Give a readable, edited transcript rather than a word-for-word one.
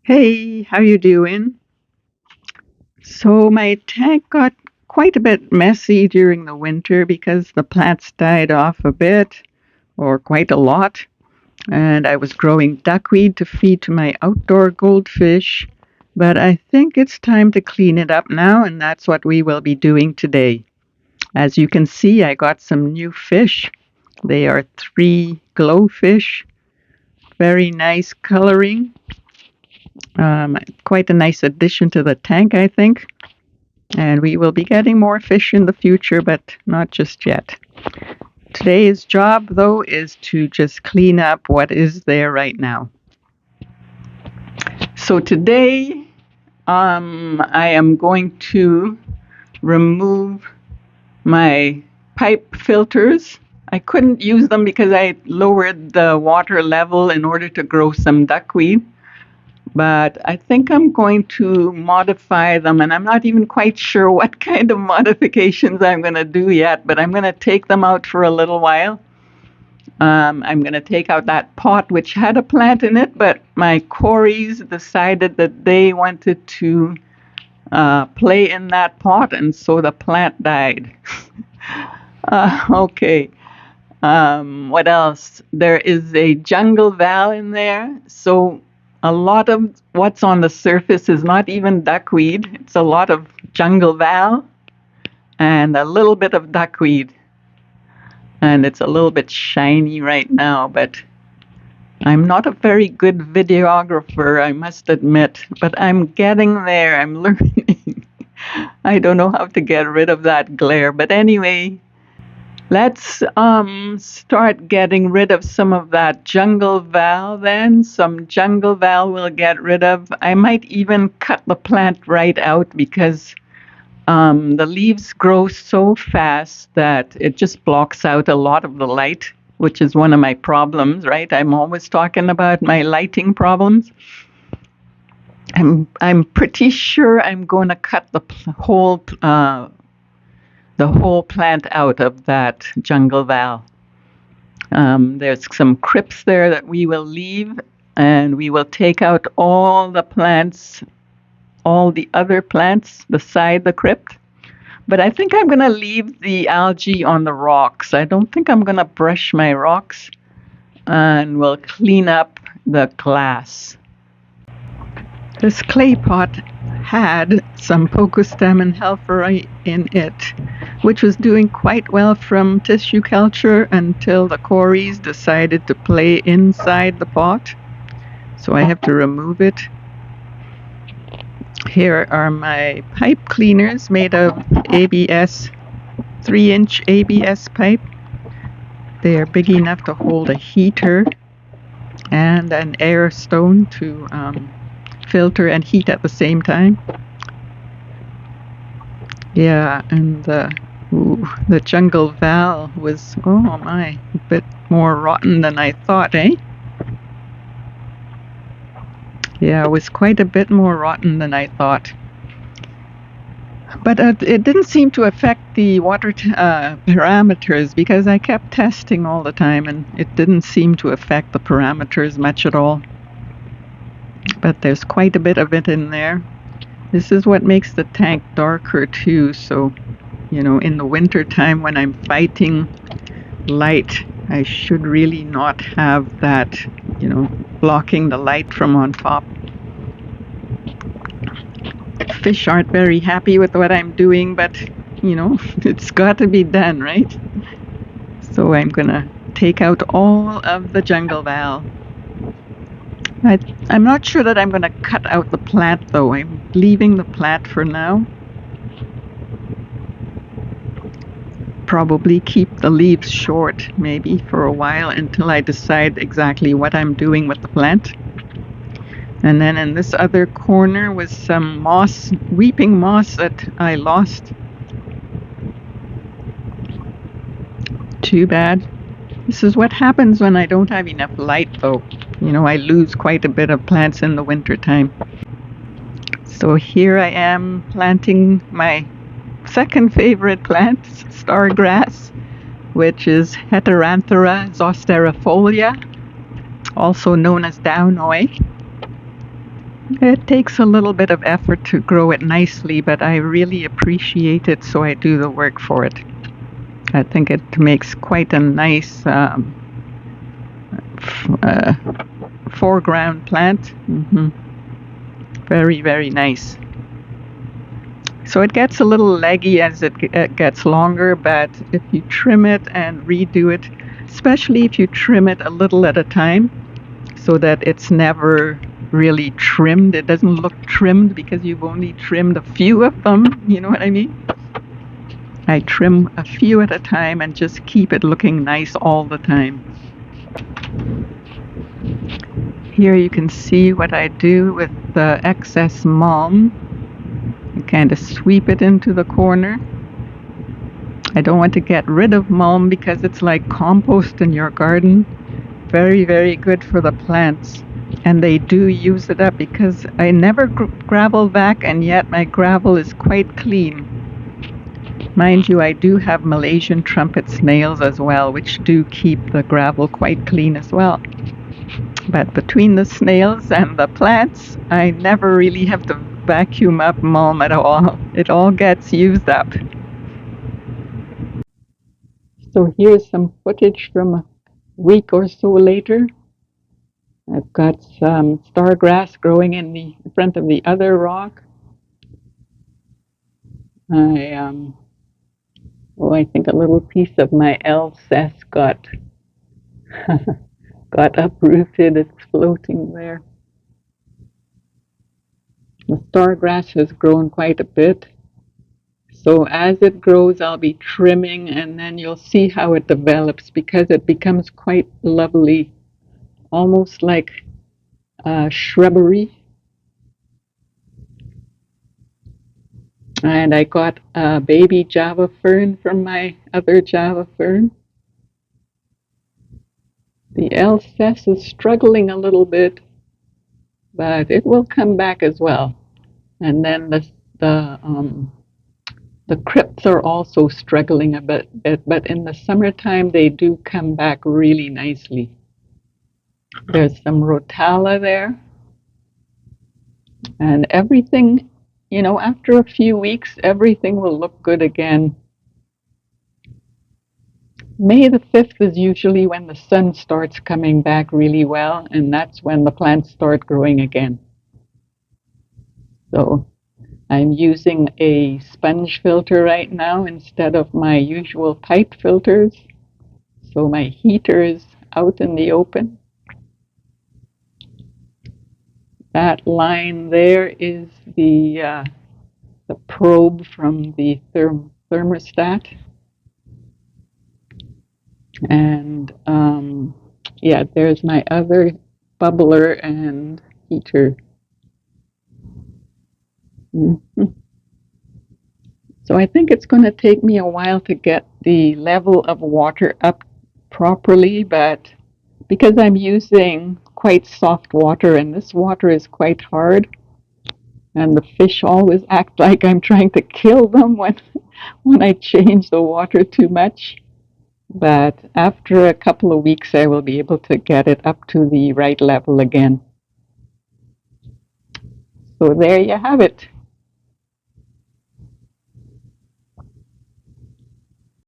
Hey, how you doing? So my tank got quite a bit messy during the winter because the plants died off a bit or quite a lot, and I was growing duckweed to feed to my outdoor goldfish. But I think it's time to clean it up now, and that's what we will be doing today. As you can see, I got some new fish. They are three glowfish, very nice coloring. Quite a nice addition to the tank, I think. And we will be getting more fish in the future, but not just yet. Today's job, though, is to just clean up what is there right now. So today, I am going to remove my pipe filters. I couldn't use them because I lowered the water level in order to grow some duckweed. But I think I'm going to modify them, and I'm not even quite sure what kind of modifications I'm going to do yet, but I'm going to take them out for a little while. I'm going to take out that pot which had a plant in it, but my Corys decided that they wanted to play in that pot, and so the plant died. Okay. What else? There is a jungle val in there, so a lot of what's on the surface is not even duckweed. It's a lot of jungle val and a little bit of duckweed. And it's a little bit shiny right now, but I'm not a very good videographer, I must admit, but I'm getting there. I'm learning. I don't know how to get rid of that glare, but anyway, let's start getting rid of some of that jungle val then. Some jungle val we'll get rid of. I might even cut the plant right out because the leaves grow so fast that it just blocks out a lot of the light, which is one of my problems, right? I'm always talking about my lighting problems. I'm pretty sure I'm going to cut the whole plant out of that jungle val. There's some crypts there that we will leave, and we will take out all the plants, all the other plants beside the crypt. But I think I'm going to leave the algae on the rocks. I don't think I'm going to brush my rocks, and we'll clean up the glass. This clay pot had some Pocostem and Helpheri in it, which was doing quite well from tissue culture until the Corys decided to play inside the pot. So I have to remove it. Here are my pipe cleaners made of ABS, 3-inch ABS pipe. They are big enough to hold a heater and an air stone to filter and heat at the same time. Yeah, and the jungle val was, oh my, a bit more rotten than I thought, eh? Yeah, it was quite a bit more rotten than I thought. But it didn't seem to affect the water parameters because I kept testing all the time and it didn't seem to affect the parameters much at all. But there's quite a bit of it in there. This is what makes the tank darker too, so in the winter time when I'm fighting light, I should really not have that, blocking the light from on top. Fish aren't very happy with what I'm doing, but, it's got to be done, right? So I'm going to take out all of the jungle val. I'm not sure that I'm going to cut out the plant, though. I'm leaving the plant for now. Probably keep the leaves short, maybe, for a while until I decide exactly what I'm doing with the plant. And then in this other corner was some moss, weeping moss that I lost. Too bad. This is what happens when I don't have enough light, though. I lose quite a bit of plants in the wintertime. So here I am planting my second favorite plant, stargrass, which is Heteranthera zosterifolia, also known as down oil. It takes a little bit of effort to grow it nicely, but I really appreciate it, so I do the work for it. I think it makes quite a nice foreground plant. Very, very nice. So it gets a little leggy as it gets longer, but if you trim it and redo it, especially if you trim it a little at a time, so that it's never really trimmed. It doesn't look trimmed because you've only trimmed a few of them. You know what I mean? I trim a few at a time and just keep it looking nice all the time. Here you can see what I do with the excess mulm. I kind of sweep it into the corner. I don't want to get rid of mulm because it's like compost in your garden. Very, very good for the plants. And they do use it up because I never gravel back, and yet my gravel is quite clean. Mind you, I do have Malaysian trumpet snails as well, which do keep the gravel quite clean as well. But between the snails and the plants, I never really have to vacuum up mulm at all. It all gets used up. So here's some footage from a week or so later. I've got some stargrass growing in the front of the other rock. I think a little piece of my Alsace got uprooted. It's floating there. The stargrass has grown quite a bit. So as it grows, I'll be trimming, and then you'll see how it develops because it becomes quite lovely, almost like a shrubbery. And I got a baby Java fern from my other Java fern. The Alsace is struggling a little bit, but it will come back as well. And then the crypts are also struggling a bit, but in the summertime they do come back really nicely. There's some rotala there, and everything, after a few weeks, everything will look good again. May the 5th is usually when the sun starts coming back really well, and that's when the plants start growing again. So I'm using a sponge filter right now instead of my usual pipe filters. So my heater is out in the open. That line there is the probe from the thermostat. And yeah, there's my other bubbler and heater. So I think it's going to take me a while to get the level of water up properly, but because I'm using quite soft water, and this water is quite hard, and the fish always act like I'm trying to kill them when I change the water too much. But after a couple of weeks, I will be able to get it up to the right level again. So there you have it.